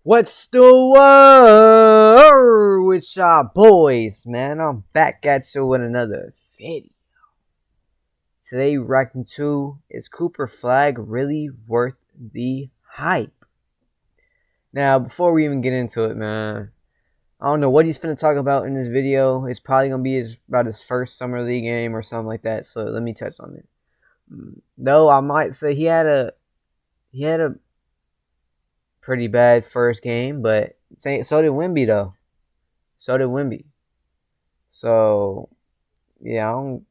What's the word with y'all boys, man? I'm back at you with another video. Today, reacting to, is Cooper Flagg really worth the hype? Now, before we even get into it, man, I don't know what he's finna talk about in this video. It's probably gonna be about his first summer league game or something like that. So let me touch on it. Though I might say he had a pretty bad first game, but so did Wemby though. So did Wemby. So yeah, I don't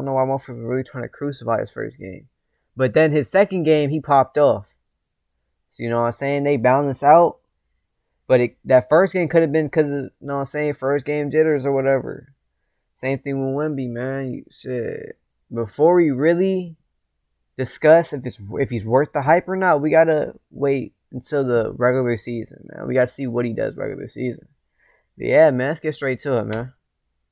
know why most people are really trying to crucify his first game. But then his second game, he popped off. So you know what I'm saying? They balance out. But that first game could have been because of, you know what I'm saying, first game jitters or whatever. Same thing with Wemby, man. Shit. Before we really discuss if he's worth the hype or not, we gotta wait until the regular season, man. We gotta see what he does regular season. But yeah, man, let's get straight to it, man.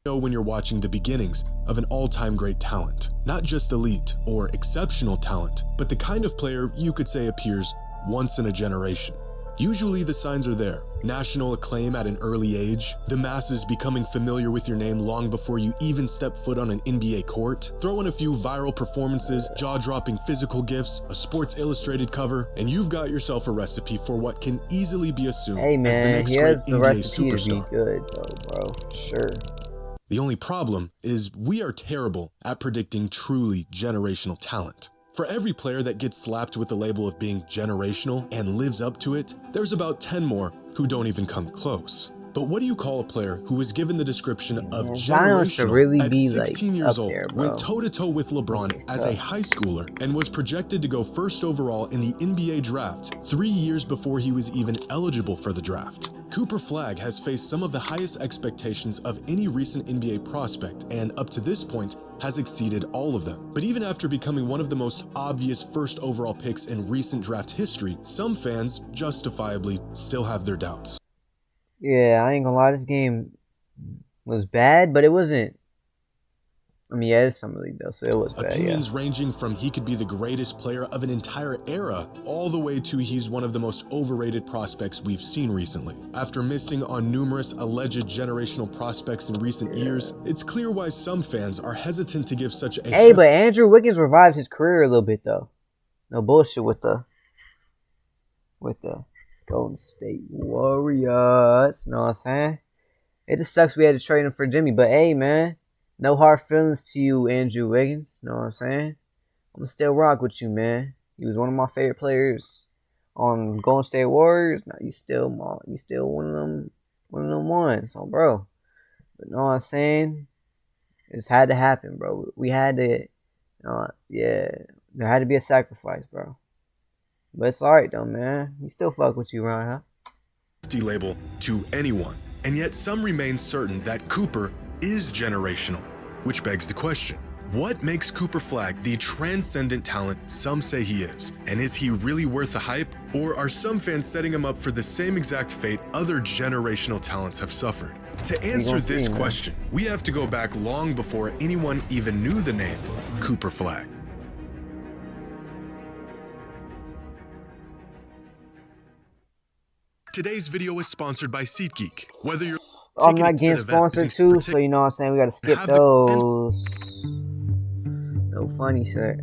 Know when you're watching the beginnings of an all-time great talent, not just elite or exceptional talent, but the kind of player you could say appears once in a generation. Usually the signs are there. National acclaim at an early age, the masses becoming familiar with your name long before you even step foot on an NBA court, throw in a few viral performances, jaw-dropping physical gifts, a Sports Illustrated cover, and you've got yourself a recipe for what can easily be assumed as the next great NBA superstar. To be good, though, bro, for sure. The only problem is we are terrible at predicting truly generational talent. For every player that gets slapped with the label of being generational and lives up to it, there's about 10 more who don't even come close. But what do you call a player who was given the description of generational really at 16 years old, went toe-to-toe with LeBron as a high schooler, and was projected to go first overall in the NBA draft 3 years before he was even eligible for the draft? Cooper Flagg has faced some of the highest expectations of any recent NBA prospect, and up to this point has exceeded all of them. But even after becoming one of the most obvious first overall picks in recent draft history, some fans, justifiably, still have their doubts. Yeah, I ain't gonna lie, this game was bad, but it wasn't. I mean, yeah, it's summer league though, so it was bad. Opinions ranging from he could be the greatest player of an entire era, all the way to he's one of the most overrated prospects we've seen recently. After missing on numerous alleged generational prospects in recent years, it's clear why some fans are hesitant to give such a... Hey, but Andrew Wiggins revived his career a little bit though. No bullshit with the Golden State Warriors. You know what I'm saying? It just sucks we had to trade him for Jimmy, but hey, man. No hard feelings to you, Andrew Wiggins. You know what I'm saying? I'm gonna still rock with you, man. He was one of my favorite players on Golden State Warriors. Now you still one of them ones, so bro. But you know what I'm saying? It just had to happen, bro. We had to, yeah. There had to be a sacrifice, bro. But it's alright though, man. We still fuck with you, Ryan, huh? Label to anyone, and yet some remain certain that Cooper is generational, which begs the question, what makes Cooper Flagg the transcendent talent some say he is? And is he really worth the hype? Or are some fans setting him up for the same exact fate other generational talents have suffered? To answer this question, we have to go back long before anyone even knew the name Cooper Flagg. Today's video is sponsored by SeatGeek. Whether you're I'm not getting sponsored too, so you know what I'm saying, we gotta skip those. No funny shit.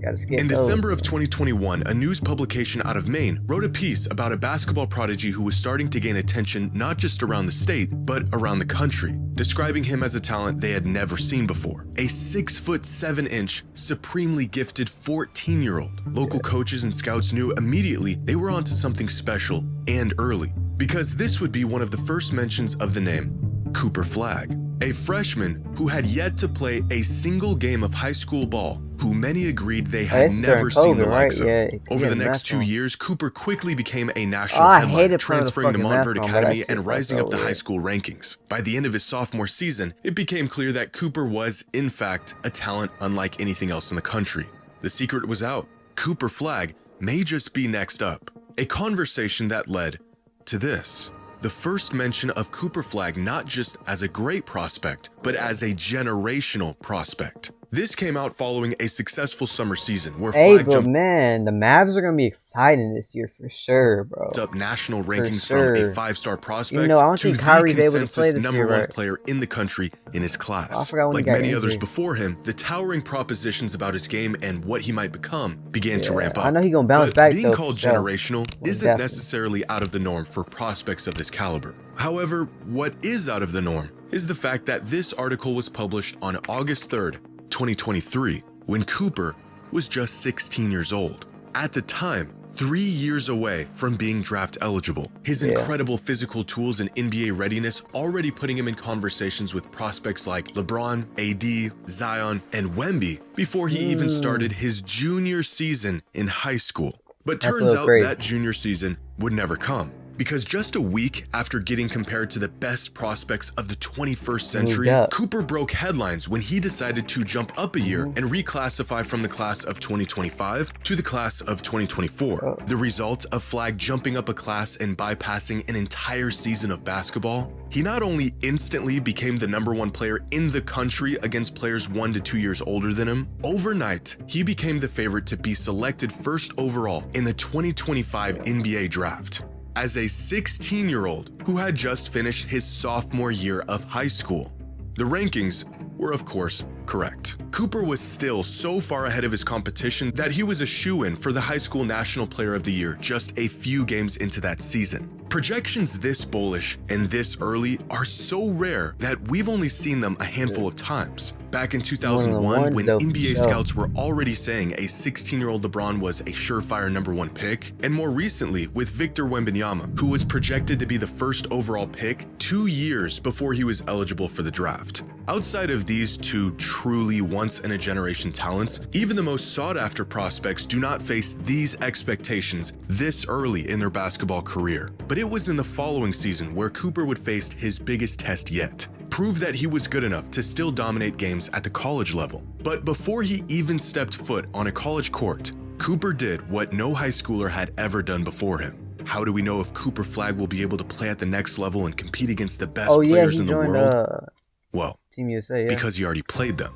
Gotta skip In December of 2021, a news publication out of Maine wrote a piece about a basketball prodigy who was starting to gain attention not just around the state, but around the country, describing him as a talent they had never seen before. A 6'7", supremely gifted 14-year-old. Local coaches and scouts knew immediately they were onto something special and early, because this would be one of the first mentions of the name Cooper Flagg, a freshman who had yet to play a single game of high school ball, who many agreed they had never seen the likes of. Over the next 2 years, Cooper quickly became a national headline, transferring to Montverde Academy and rising up the high school rankings. By the end of his sophomore season, it became clear that Cooper was, in fact, a talent unlike anything else in the country. The secret was out. Cooper Flagg may just be next up. A conversation that led to this. The first mention of Cooper Flagg not just as a great prospect, but as a generational prospect. This came out following a successful summer season where Hey, Flagg but jumped man, the Mavs are gonna be exciting this year for sure, bro. up national For rankings from a sure. five-star Even though prospect I don't to think the Kyrie's able to play consensus this number year, one right? player in the country in his I class. forgot when he Like got many others injured. before him, the towering propositions about his game and what he might become began to ramp up. I know he gonna bounce But back being though, for called sure. generational Most isn't definitely. necessarily out of the norm for prospects of this caliber. However, what is out of the norm is the fact that this article was published on August 3rd, 2023, when Cooper was just 16 years old. At the time, 3 years away from being draft eligible. His incredible physical tools and NBA readiness already putting him in conversations with prospects like LeBron, AD, Zion, and Wemby before he even started his junior season in high school. But turns out that junior season would never come. Because just a week after getting compared to the best prospects of the 21st century, Cooper broke headlines when he decided to jump up a year and reclassify from the class of 2025 to the class of 2024. The result of Flagg jumping up a class and bypassing an entire season of basketball, he not only instantly became the #1 player in the country against players 1 to 2 years older than him, overnight, he became the favorite to be selected first overall in the 2025 NBA draft. As a 16-year-old who had just finished his sophomore year of high school. The rankings were, of course, correct. Cooper was still so far ahead of his competition that he was a shoo-in for the High School National Player of the Year just a few games into that season. Projections this bullish and this early are so rare that we've only seen them a handful of times. Back in 2001, when NBA scouts were already saying a 16-year-old LeBron was a surefire #1 pick, and more recently with Victor Wembanyama, who was projected to be the first overall pick 2 years before he was eligible for the draft. Outside of these two truly once-in-a-generation talents, even the most sought-after prospects do not face these expectations this early in their basketball career. But it was in the following season where Cooper would face his biggest test yet. Prove that he was good enough to still dominate games at the college level. But before he even stepped foot on a college court, Cooper did what no high schooler had ever done before him. How do we know if Cooper Flagg will be able to play at the next level and compete against the best players in the world? Well, Team USA, because he already played them.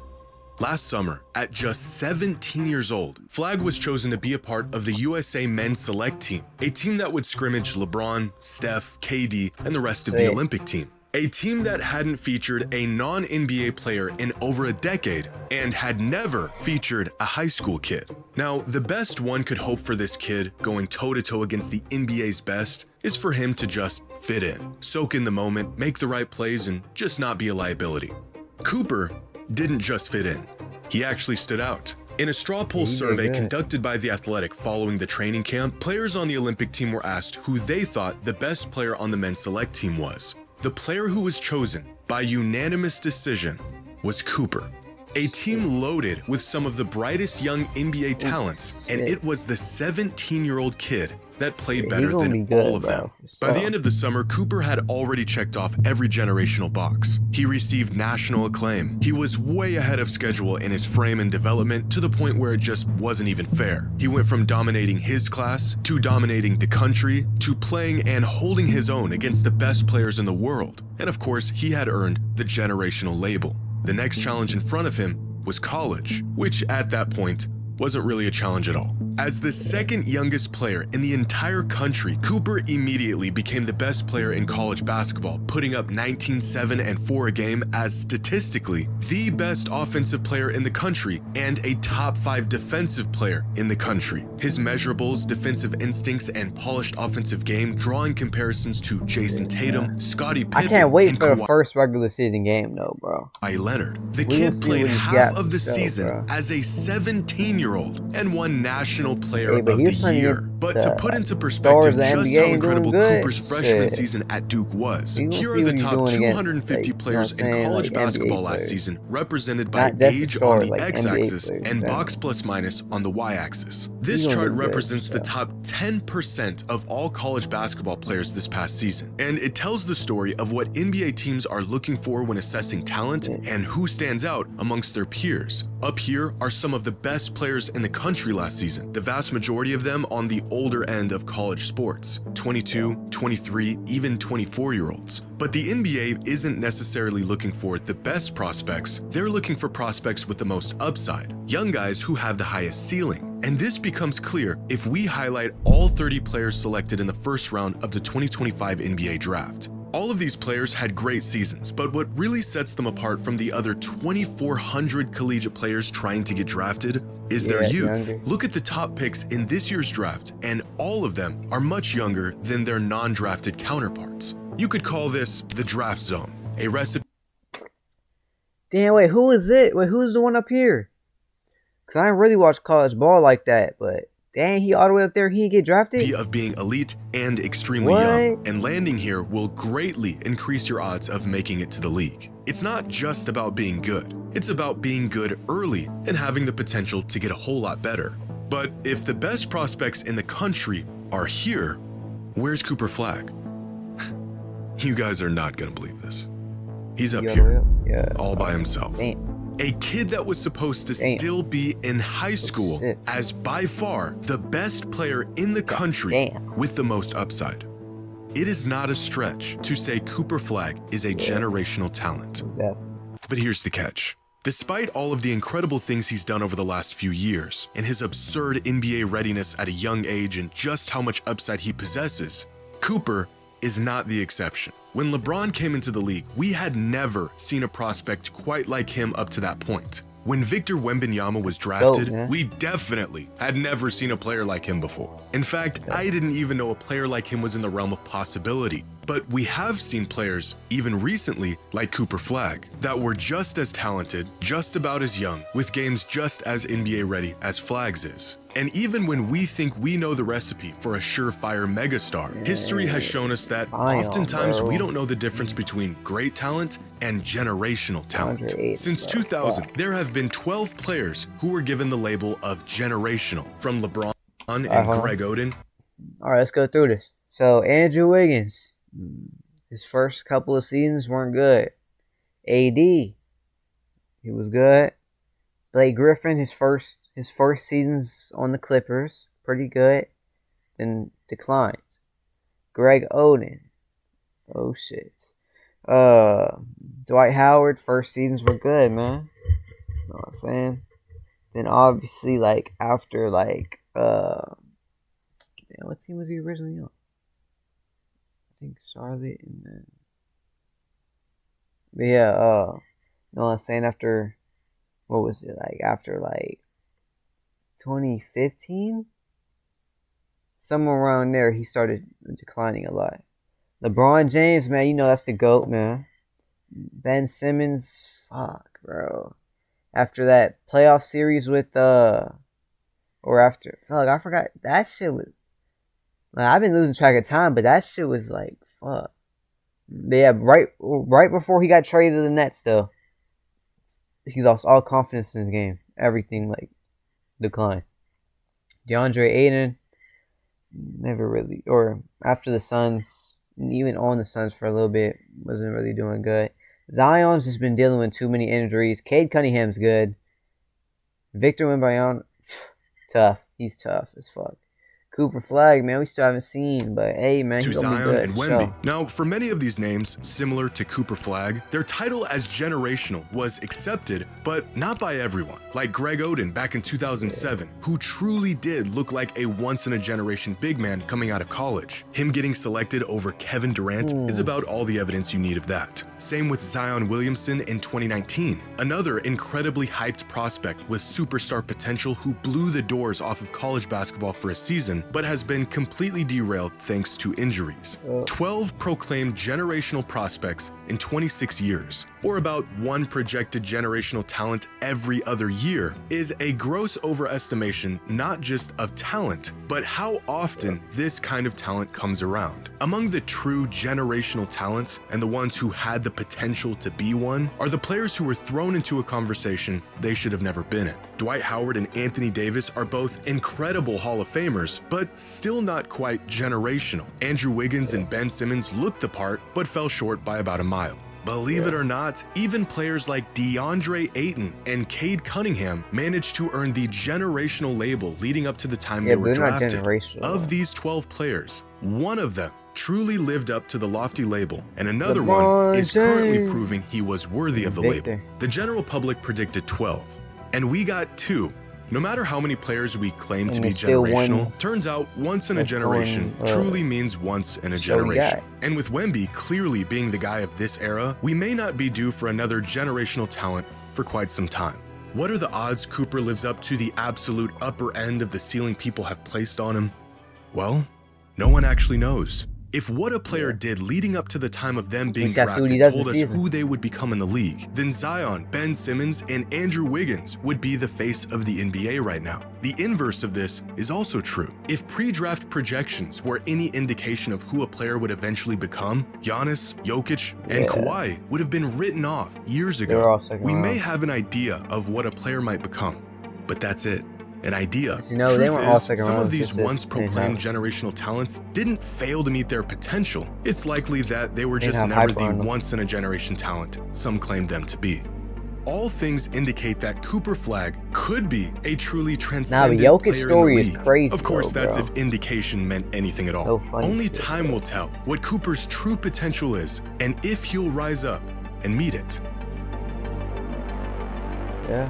Last summer, at just 17 years old, Flagg was chosen to be a part of the USA men's select team, a team that would scrimmage LeBron, Steph, KD, and the rest of the Olympic team. A team that hadn't featured a non-NBA player in over a decade and had never featured a high school kid. Now, the best one could hope for this kid going toe-to-toe against the NBA's best is for him to just fit in, soak in the moment, make the right plays, and just not be a liability. Cooper didn't just fit in. He actually stood out. In a straw poll survey conducted by The Athletic following the training camp, players on the Olympic team were asked who they thought the best player on the men's select team was. The player who was chosen by unanimous decision was Cooper. A team loaded with some of the brightest young NBA talents, and it was the 17-year-old kid that played better than all of them. By the end of the summer, Cooper had already checked off every generational box. He received national acclaim. He was way ahead of schedule in his frame and development to the point where it just wasn't even fair. He went from dominating his class to dominating the country to playing and holding his own against the best players in the world. And of course, he had earned the generational label. The next challenge in front of him was college, which at that point wasn't really a challenge at all. As the second youngest player in the entire country, Cooper immediately became the best player in college basketball, putting up 19, 7, and 4 a game as statistically the best offensive player in the country and a top 5 defensive player in the country. His measurables, defensive instincts, and polished offensive game drawing comparisons to Jason Tatum, Scottie Pippen, I can't wait and for the first regular season game though, bro. Kawhi Leonard. The kid played half of the season as a 17-year-old and won National Player of the Year. But to put into perspective just how incredible Cooper's freshman season at Duke was, here are the top 250 players in college basketball last season, represented by age on the x-axis and box plus minus on the y-axis. This chart represents the top 10% of all college basketball players this past season, and it tells the story of what NBA teams are looking for when assessing talent and who stands out amongst their peers. Up here are some of the best players in the country last season, the vast majority of them on the older end of college sports, 22, 23, even 24-year-olds. But the NBA isn't necessarily looking for the best prospects, they're looking for prospects with the most upside, young guys who have the highest ceiling. And this becomes clear if we highlight all 30 players selected in the first round of the 2025 NBA draft. All of these players had great seasons, but what really sets them apart from the other 2,400 collegiate players trying to get drafted is their youth. Younger. Look at the top picks in this year's draft, and all of them are much younger than their non-drafted counterparts. You could call this the draft zone, a recipe Damn, wait, who is it? Wait, who's the one up here? Because I didn't really watch college ball like that, but dang, he all the way up there, he didn't get drafted? of being elite and extremely young, and landing here will greatly increase your odds of making it to the league. It's not just about being good, it's about being good early and having the potential to get a whole lot better. But if the best prospects in the country are here, where's Cooper Flagg? You guys are not gonna believe this. He's up here, all by himself. Damn. A kid that was supposed to still be in high school as by far the best player in the country with the most upside. It is not a stretch to say Cooper Flagg is a generational talent. But here's the catch. Despite all of the incredible things he's done over the last few years, and his absurd NBA readiness at a young age and just how much upside he possesses, Cooper is not the exception. When LeBron came into the league, we had never seen a prospect quite like him up to that point. When Victor Wembanyama was drafted, we definitely had never seen a player like him before. In fact, I didn't even know a player like him was in the realm of possibility. But we have seen players, even recently, like Cooper Flagg, that were just as talented, just about as young, with games just as NBA ready as Flagg's is. And even when we think we know the recipe for a surefire megastar, history has shown us that oftentimes we don't know the difference between great talent and generational talent. Since 2000, there have been 12 players who were given the label of generational, from LeBron and Greg Oden. All right, let's go through this. So, Andrew Wiggins, his first couple of seasons weren't good. AD, he was good. Blake Griffin, his first seasons on the Clippers, pretty good. Then declined. Greg Oden, oh shit. Dwight Howard, first seasons were good, man. You know what I'm saying? Then obviously, like after what team was he originally on? I think Charlotte, and then but yeah, you know what I'm saying, after what was it, like after 2015? Somewhere around there he started declining a lot. LeBron James, man, you know that's the GOAT, man. Ben Simmons, fuck, bro. After that playoff series with I forgot, that shit was I've been losing track of time, but that shit was like, fuck. Yeah, right before he got traded to the Nets, though, he lost all confidence in his game. Everything, declined. DeAndre Ayton, never really, or after the Suns, even on the Suns for a little bit, wasn't really doing good. Zion's just been dealing with too many injuries. Cade Cunningham's good. Victor Wembanyama, tough. He's tough as fuck. Cooper Flagg, man, we still haven't seen, but hey, man, he's gonna be good. And Wemby. Now, for many of these names, similar to Cooper Flagg, their title as generational was accepted, but not by everyone. Like Greg Oden back in 2007, who truly did look like a once-in-a-generation big man coming out of college. Him getting selected over Kevin Durant is about all the evidence you need of that. Same with Zion Williamson in 2019, another incredibly hyped prospect with superstar potential who blew the doors off of college basketball for a season, but has been completely derailed thanks to injuries. 12 proclaimed generational prospects in 26 years, or about one projected generational talent every other year, is a gross overestimation not just of talent, but how often this kind of talent comes around. Among the true generational talents, and the ones who had the potential to be one, are the players who were thrown into a conversation they should have never been in. Dwight Howard and Anthony Davis are both incredible Hall of Famers, but still not quite generational. Andrew Wiggins and Ben Simmons looked the part, but fell short by about a mile. Believe it or not, even players like DeAndre Ayton and Cade Cunningham managed to earn the generational label leading up to the time Yeah, they but were they're not drafted. generational. Of these 12 players, one of them truly lived up to the lofty label, and another one is currently proving he was worthy of the label. The general public predicted 12, and we got 2. No matter how many players we claim to be generational, turns out once in a generation truly means once in a generation. And with Wemby clearly being the guy of this era, we may not be due for another generational talent for quite some time. What are the odds Cooper lives up to the absolute upper end of the ceiling people have placed on him? Well, no one actually knows. If what a player did leading up to the time of them being drafted told us who they would become in the league, then Zion, Ben Simmons, and Andrew Wiggins would be the face of the NBA right now. The inverse of this is also true. If pre-draft projections were any indication of who a player would eventually become, Giannis, Jokic, and Kawhi would have been written off years ago. We may have an idea of what a player might become, but that's it. An idea. Truth is, some of these once proclaimed generational talents didn't fail to meet their potential. It's likely that they were just never the once-in-a-generation talent some claimed them to be. All things indicate that Cooper Flagg could be a truly transcendent player in the league. Crazy, of course, that's if indication meant anything at all. Only time will tell what Cooper's true potential is, and if he'll rise up and meet it. Yeah.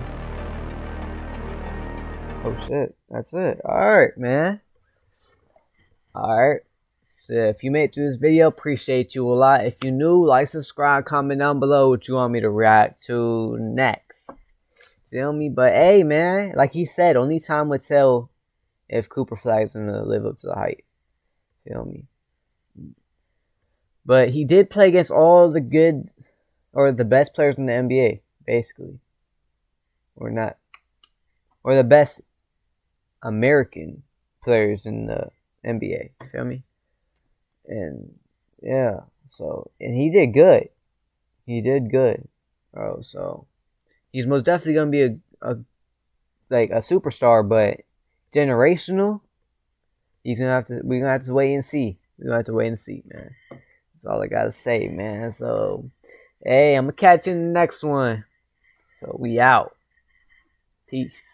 Oh shit, that's it. Alright, man. Alright. So if you made it through this video, appreciate you a lot. If you're new, like, subscribe, comment down below what you want me to react to next. Feel me? But hey, man, like he said, only time will tell if Cooper Flagg's gonna live up to the hype. Feel me? But he did play against all the good or the best players in the NBA, basically. Or not. Or the best American players in the NBA. You feel me? And yeah, so and he did good. He did good, bro. So he's most definitely gonna be a superstar, but generational. We're gonna have to wait and see. We're gonna have to wait and see, man. That's all I gotta say, man. So hey, I'm gonna catch you in the next one. So we out. Peace.